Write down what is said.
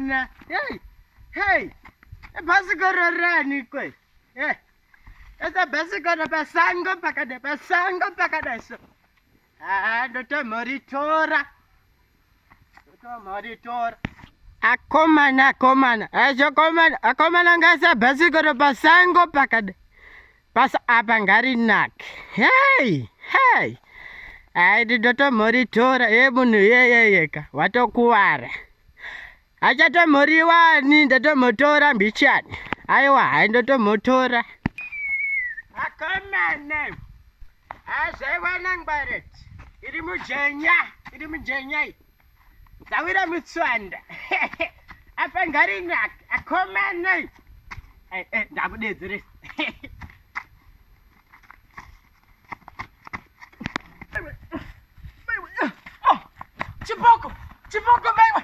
akomana. Hey, bhasikoro rani kwe. Esa bhasikoro pasango pakada so. Ndotomoritora. Akomana. Akomana ngasa bhasikoro pasango pakada. Pasa apa ngari nak. Hey. Ndotomoritora munhu yeka watokuwara. Achatomoriwani ndotomotora mbichani. Aiwa ndotomotora. Akomana. Azaiwana ngbareti. Iri mujenya. Zawira mutswanda. Apa ngari nak. Akomana. Ndakudedzere. Chiboko, baiwa.